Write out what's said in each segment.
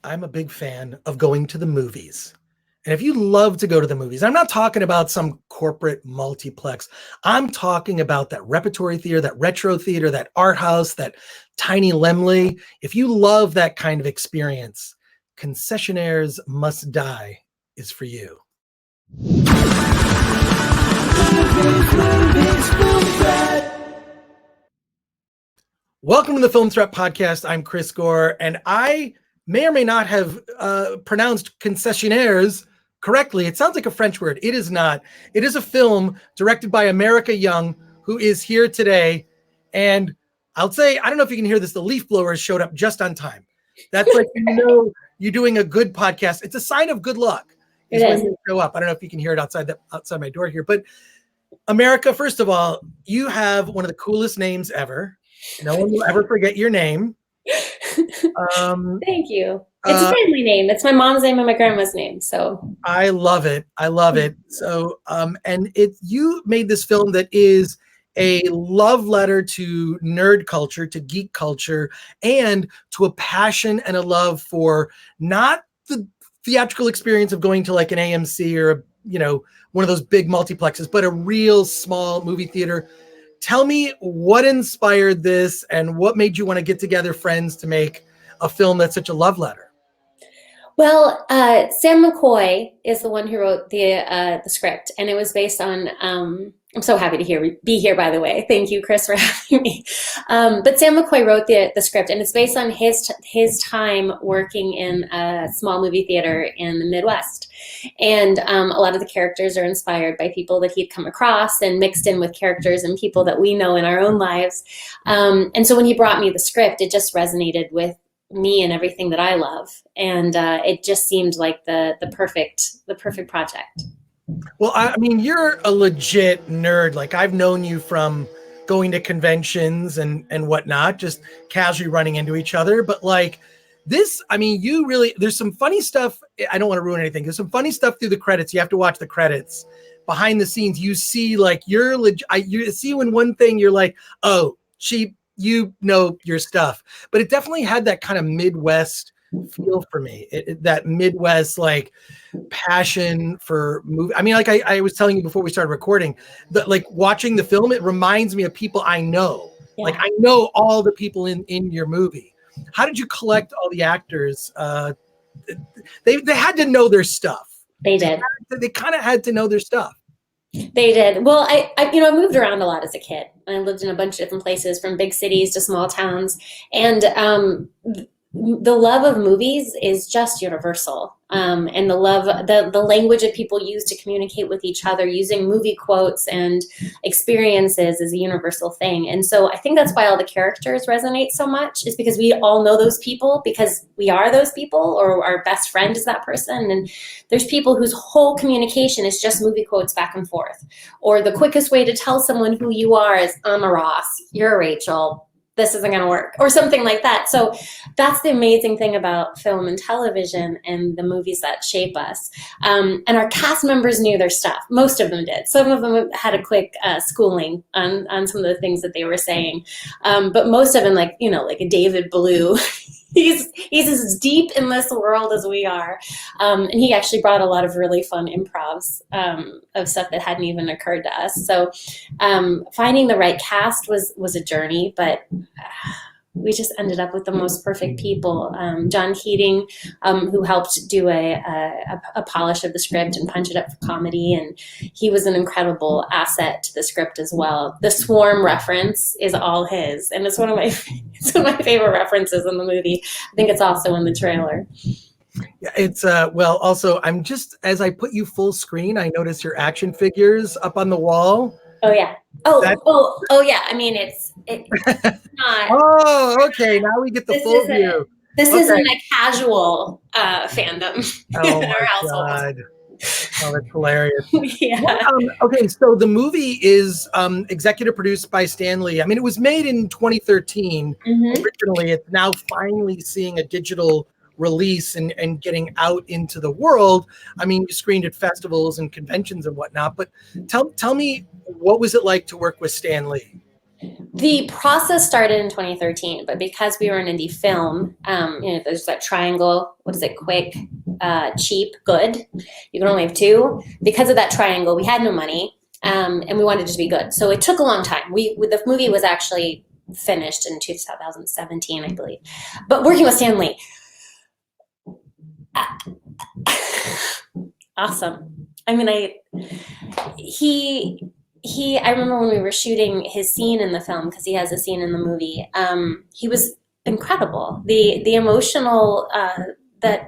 I'm a big fan of going to the movies. And if you love to go to the movies, I'm not talking about some corporate multiplex. I'm talking about that repertory theater, that retro theater, that art house, that tiny Lemley. If you love that kind of experience, Concessionaires Must Die is for you. Welcome to the Film Threat Podcast. I'm Chris Gore, and I may or may not have pronounced concessionaires correctly. It sounds like a French word. It is not. It is a film directed by America Young, who is here today. And I'll say, I don't know if you can hear this, the leaf blowers showed up just on time. That's like, you're doing a good podcast. It's a sign of good luck is when you show up. I don't know if you can hear it outside my door here. But America, first of all, you have one of the coolest names ever. No one will ever forget your name. Thank you. It's a family name. It's my mom's name and my grandma's name. So I love it. I love it. So, and you made this film that is a love letter to nerd culture, to geek culture, and to a passion and a love for not the theatrical experience of going to like an AMC or, one of those big multiplexes, but a real small movie theater. Tell me what inspired this and what made you want to get together friends to make a film that's such a love letter. Well, Sam McCoy is the one who wrote the script, and it was based on. I'm so happy to be here. By the way, thank you, Chris, for having me. But Sam McCoy wrote the script, and it's based on his time working in a small movie theater in the Midwest, and a lot of the characters are inspired by people that he'd come across and mixed in with characters and people that we know in our own lives. And so when he brought me the script, it just resonated with me and everything that I love, and it just seemed like the perfect project. Well, I mean, you're a legit nerd. Like, I've known you from going to conventions and whatnot, just casually running into each other. But like this, I mean, there's some funny stuff. I don't want to ruin anything. There's some funny stuff through the credits. You have to watch the credits. Behind the scenes, you see like you see when one thing you're like, oh, you know your stuff. But it definitely had that kind of Midwest feel for me. That Midwest like passion for movie. I mean, like I was telling you before we started recording, that like watching the film, it reminds me of people I know. Yeah. Like I know all the people in your movie. How did you collect all the actors? They had to know their stuff. They did. They kind of had to know their stuff. They did. Well, I moved around a lot as a kid. I lived in a bunch of different places, from big cities to small towns, and the love of movies is just universal. And the language that people use to communicate with each other using movie quotes and experiences is a universal thing. And so I think that's why all the characters resonate so much, is because we all know those people because we are those people, or our best friend is that person. And there's people whose whole communication is just movie quotes back and forth. Or the quickest way to tell someone who you are is, I'm a Ross, you're a Rachel, this isn't going to work, or something like that. So that's the amazing thing about film and television and the movies that shape us. And our cast members knew their stuff. Most of them did. Some of them had a quick schooling on some of the things that they were saying. But most of them, like a David Blue, he's as deep in this world as we are. And he actually brought a lot of really fun improvs of stuff that hadn't even occurred to us. So finding the right cast was a journey, but we just ended up with the most perfect people. John Keating, who helped do a polish of the script and punch it up for comedy, and he was an incredible asset to the script as well. The swarm reference is all his, and it's one of my favorite references in the movie. I think it's also in the trailer. Yeah, it's well. Also, I'm just, as I put you full screen, I notice your action figures up on the wall. Oh yeah. Oh yeah. I mean, it's not. Oh, okay. Now we get the full view. This isn't a casual fandom in our household. God. Oh, that's hilarious. Yeah. Okay, so the movie is executive produced by Stan Lee. I mean, it was made in 2013 originally. It's now finally seeing a digital release and getting out into the world. I mean, you screened at festivals and conventions and whatnot, but tell me, what was it like to work with Stan Lee? The process started in 2013, but because we were an indie film, there's that triangle. What is it? Quick, cheap, good. You can only have two. Because of that triangle, we had no money, and we wanted it to be good. So it took a long time. The movie was actually finished in 2017, I believe. But working with Stan Lee, awesome. I mean, I remember when we were shooting his scene in the film, because he has a scene in the movie. He was incredible. The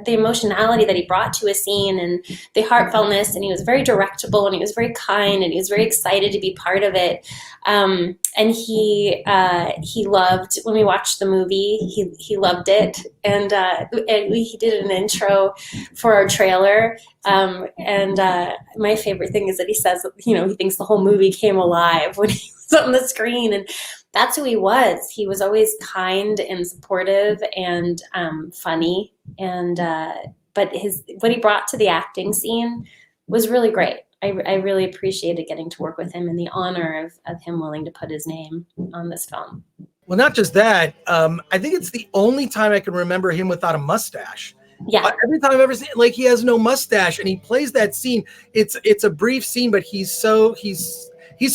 emotionality that he brought to a scene, and the heartfeltness, and he was very directable, and he was very kind, and he was very excited to be part of it. And he loved, when we watched the movie, he loved it, and he did an intro for our trailer. My favorite thing is that he says, he thinks the whole movie came alive when he was on the screen, and that's who he was. He was always kind and supportive and funny, and but what he brought to the acting scene was really great. I really appreciated getting to work with him, and the honor of him willing to put his name on this film. Well, not just that. I think it's the only time I can remember him without a mustache. Yeah. Every time I've ever seen, like, he has no mustache, and he plays that scene. It's a brief scene, but he's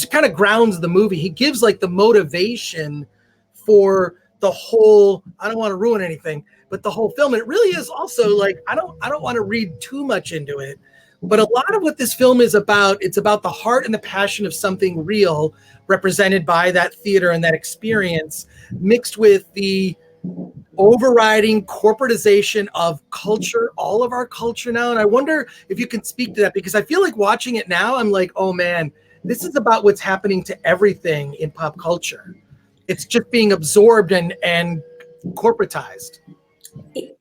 kind of grounds the movie. He gives like the motivation for the whole. I don't want to ruin anything, but the whole film. And it really is also like, I don't want to read too much into it, but a lot of what this film is about, it's about the heart and the passion of something real, represented by that theater and that experience, mixed with the overriding corporatization of culture, all of our culture now. And I wonder if you can speak to that, because I feel like watching it now, I'm like, oh man, this is about what's happening to everything in pop culture. It's just being absorbed and corporatized.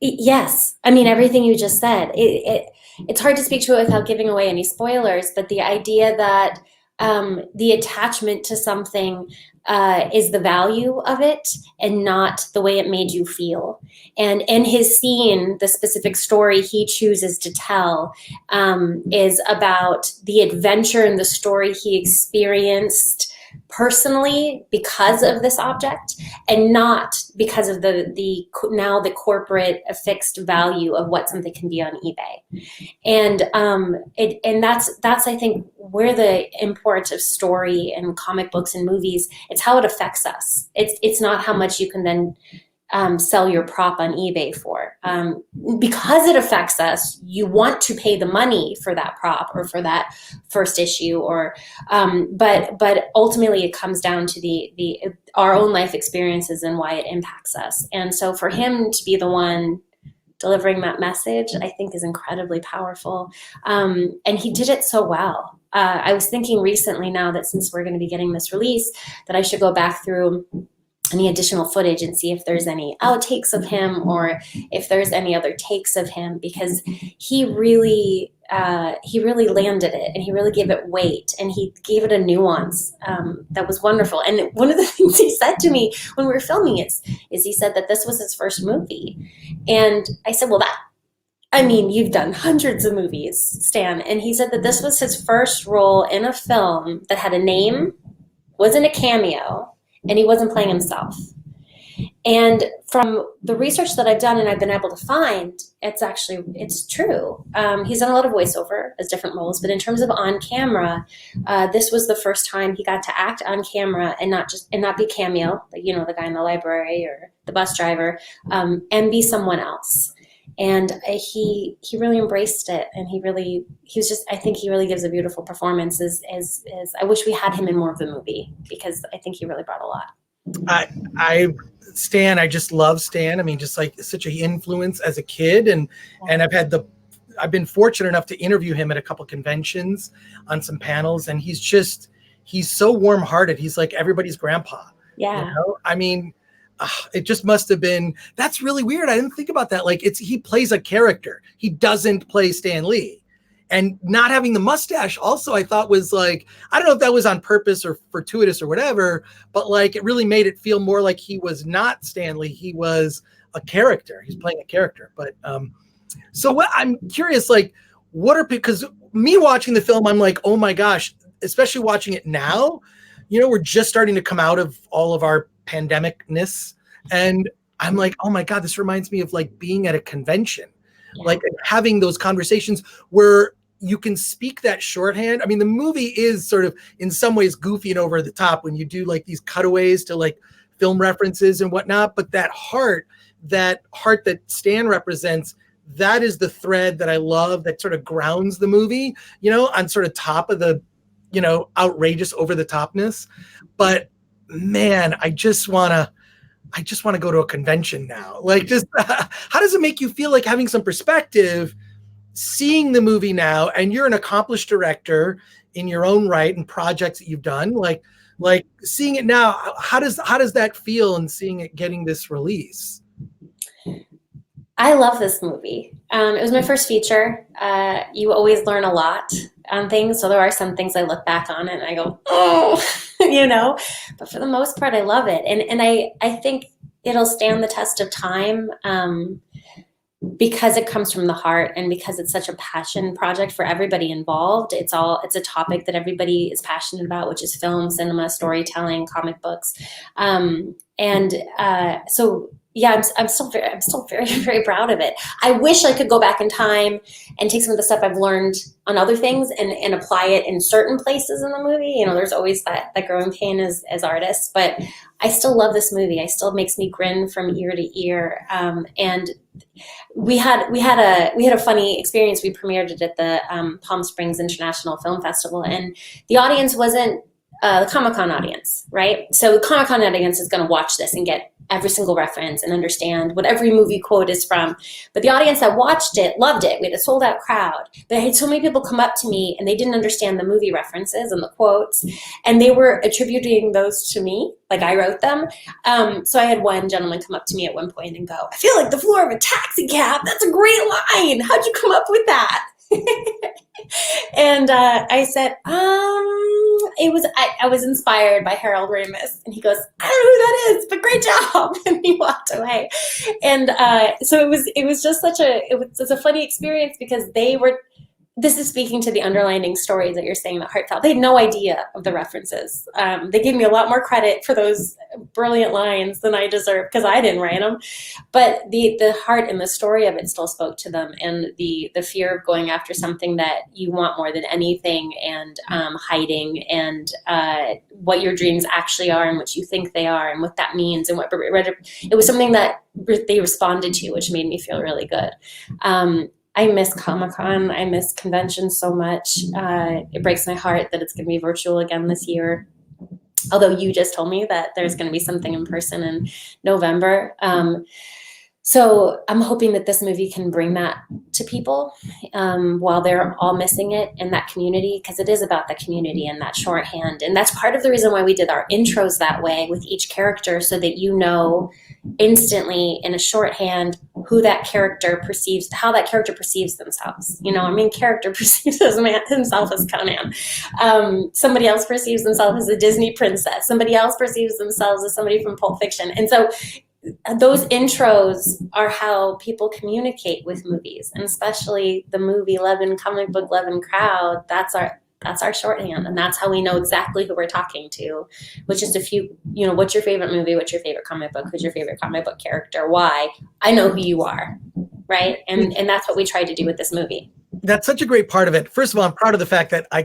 Yes. I mean, everything you just said, it's hard to speak to it without giving away any spoilers, but the idea that the attachment to something is the value of it and not the way it made you feel. And in his scene, the specific story he chooses to tell is about the adventure and the story he experienced personally because of this object, and not because of the corporate affixed value of what something can be on eBay. And that's I think where the import of story and comic books and movies, it's how it affects us. It's not how much you can then sell your prop on eBay for. Because it affects us, you want to pay the money for that prop or for that first issue, or but ultimately it comes down to our own life experiences and why it impacts us. And so for him to be the one delivering that message, I think is incredibly powerful. And he did it so well. I was thinking recently, now that since we're going to be getting this release, that I should go back through any additional footage and see if there's any outtakes of him, or if there's any other takes of him, because he really landed it, and he really gave it weight, and he gave it a nuance that was wonderful. And one of the things he said to me when we were filming is he said that this was his first movie. And I said, well, you've done hundreds of movies, Stan. And he said that this was his first role in a film that had a name, wasn't a cameo, and he wasn't playing himself. And from the research that I've done and I've been able to find, it's true. He's done a lot of voiceover as different roles, but in terms of on camera, this was the first time he got to act on camera and not be cameo, like, the guy in the library or the bus driver, and be someone else. And he really embraced it, and I think he really gives a beautiful performance. As I wish we had him in more of the movie, because I think he really brought a lot. I just love Stan. I mean, just like such an influence as a kid, and I've been fortunate enough to interview him at a couple conventions on some panels, and he's so warm-hearted. He's like everybody's grandpa. Yeah. I mean, it just must have been. That's really weird. I didn't think about that. Like, he plays a character. He doesn't play Stan Lee. And not having the mustache also, I thought, was like, I don't know if that was on purpose or fortuitous or whatever, but like, it really made it feel more like he was not Stan Lee. He was a character. He's playing a character. But so what I'm curious, like, because me watching the film, I'm like, oh my gosh, especially watching it now, we're just starting to come out of all of our pandemicness. And I'm like, oh my God, this reminds me of like being at a convention, like having those conversations where you can speak that shorthand. I mean, the movie is sort of in some ways goofy and over the top when you do like these cutaways to like film references and whatnot, but that heart that Stan represents, that is the thread that I love that sort of grounds the movie, on sort of top of the, outrageous over the topness. But man, I just want to go to a convention now. Like, just how does it make you feel, like having some perspective, seeing the movie now, and you're an accomplished director in your own right and projects that you've done, like seeing it now, how does that feel, and seeing it getting this release? I love this movie. It was my first feature. You always learn a lot on things. So there are some things I look back on and I go, oh, but for the most part, I love it. And I think it'll stand the test of time because it comes from the heart and because it's such a passion project for everybody involved. It's a topic that everybody is passionate about, which is film, cinema, storytelling, comic books. So yeah, I'm still very, very proud of it. I wish I could go back in time and take some of the stuff I've learned on other things and apply it in certain places in the movie. There's always that growing pain as artists, but I still love this movie. It still makes me grin from ear to ear. And we had a funny experience. We premiered it at the Palm Springs International Film Festival, and the audience wasn't the Comic-Con audience, right? So the Comic-Con audience is going to watch this and get every single reference and understand what every movie quote is from. But the audience that watched it loved it. We had a sold out crowd. But I had so many people come up to me and they didn't understand the movie references and the quotes. And they were attributing those to me, like I wrote them. So I had one gentleman come up to me at one point and go, "I feel like the floor of a taxi cab. That's a great line. How'd you come up with that?" And I said, I was inspired by Harold Ramis. And he goes, "I don't know who that is, but great job." And he walked away. And so it was just it's a funny experience because this is speaking to the underlining stories that you're saying, that heartfelt. They had no idea of the references. They gave me a lot more credit for those brilliant lines than I deserve because I didn't write them. But the heart and the story of it still spoke to them, and the fear of going after something that you want more than anything, and hiding, and what your dreams actually are and what you think they are and what that means, and it was something that they responded to, which made me feel really good. I miss Comic-Con. I miss conventions so much. It breaks my heart that it's going to be virtual again this year. Although you just told me that there's going to be something in person in November. So I'm hoping that this movie can bring that to people while they're all missing it in that community, because it is about the community and that shorthand. And that's part of the reason why we did our intros that way with each character, so that you know instantly in a shorthand how that character perceives themselves. Character perceives himself as Conan. Somebody else perceives themselves as a Disney princess. Somebody else perceives themselves as somebody from Pulp Fiction. And so those intros are how people communicate with movies, and especially the movie loving, comic book loving crowd. That's our shorthand, and that's how we know exactly who we're talking to, which is what's your favorite movie? What's your favorite comic book? Who's your favorite comic book character? Why? I know who you are, right? And that's what we tried to do with this movie. That's such a great part of it. First of all, I'm proud of the fact that I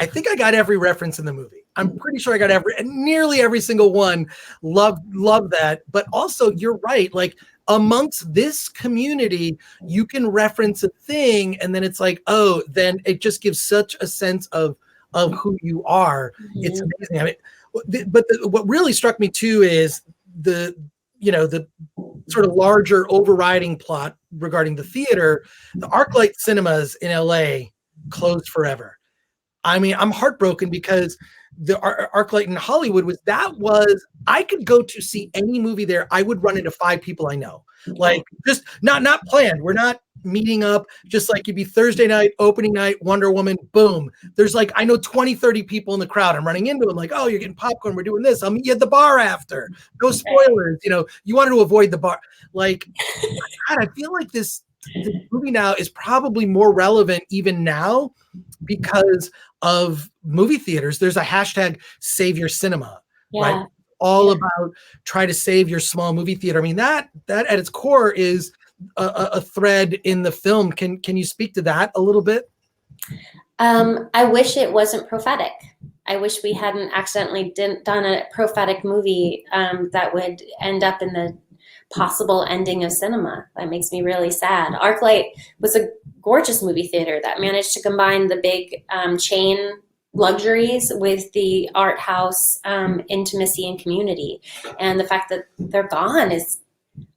think I got every reference in the movie. I'm pretty sure I got nearly every single one. Love that. But also, you're right. Like, amongst this community, you can reference a thing, and then it's like, oh, then it just gives such a sense of who you are. Mm-hmm. It's amazing. I mean, what really struck me too is the sort of larger overriding plot regarding the theater. The ArcLight cinemas in LA closed forever. I mean, I'm heartbroken because the ArcLight in Hollywood I could go to see any movie there. I would run into 5 people I know, like, just not planned. We're not meeting up, just like it'd be Thursday night, opening night, Wonder Woman, boom. There's like, I know 20, 30 people in the crowd. I'm running into them like, "Oh, you're getting popcorn. We're doing this. I'll meet you at the bar after." No spoilers. You wanted to avoid the bar. Like, God, I feel like this this movie now is probably more relevant even now because of movie theaters. There's a hashtag Save Your Cinema, right? All about try to save your small movie theater. I mean, that at its core is a thread in the film. Can you speak to that a little bit? I wish it wasn't prophetic. I wish we hadn't accidentally done a prophetic movie that would end up in the possible ending of cinema. That makes me really sad. ArcLight was a gorgeous movie theater that managed to combine the big chain luxuries with the art house intimacy and community. And the fact that they're gone is,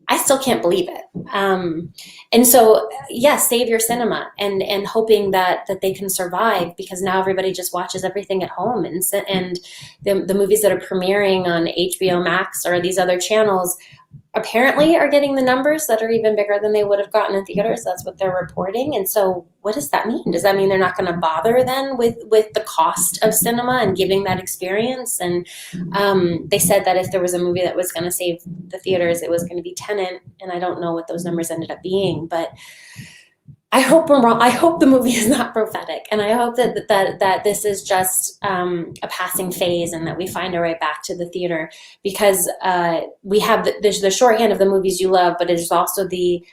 I still can't believe it. And so, yes, save your cinema and hoping that they can survive, because now everybody just watches everything at home. And the movies that are premiering on HBO Max or these other channels apparently are getting the numbers that are even bigger than they would have gotten in theaters. That's what they're reporting. And so what does that mean? Does that mean they're not going to bother then with the cost of cinema and giving that experience? And they said that if there was a movie that was going to save the theaters, it was going to be Tenet. And I don't know what those numbers ended up being, but I hope I'm wrong. I hope the movie is not prophetic, and I hope that this is just a passing phase, and that we find our way back to the theater, because we have the shorthand of the movies you love, but it's also the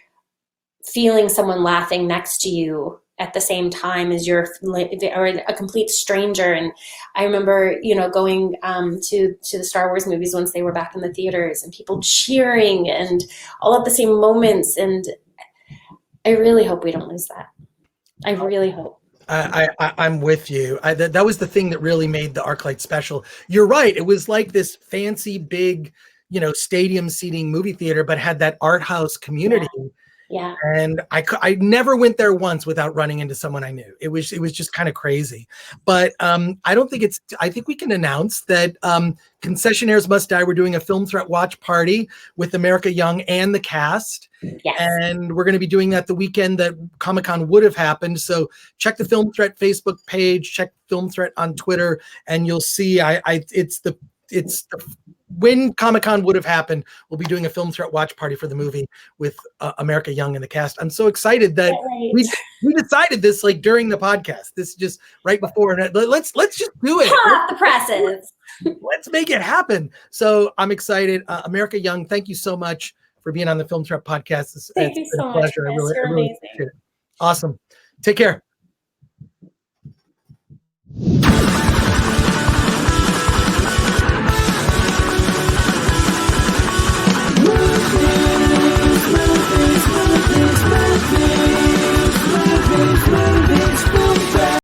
feeling someone laughing next to you at the same time as you're, or a complete stranger. And I remember, going to the Star Wars movies once they were back in the theaters, and people cheering and all at the same moments. And I really hope we don't lose that. I really hope. I'm with you. That was the thing that really made the ArcLight special. You're right. It was like this fancy, big, stadium seating movie theater, but had that art house community. Yeah. And I never went there once without running into someone I knew. It was just kind of crazy. But I think we can announce that Concessionaires Must Die. We're doing a film threat watch party with America Young and the cast. Yes. And we're going to be doing that the weekend that Comic-Con would have happened. So check the Film Threat Facebook page, check Film Threat on Twitter, and you'll see when Comic-Con would have happened, we'll be doing a film threat watch party for the movie with America Young and the cast. I'm so excited that we decided this like during the podcast. This is just right before. Let's just do it. Hot the presses. Let's make it happen. So I'm excited. America Young, thank you so much for being on the Film Threat podcast. Thank you so much. Pleasure. I really appreciate it. Awesome. Take care.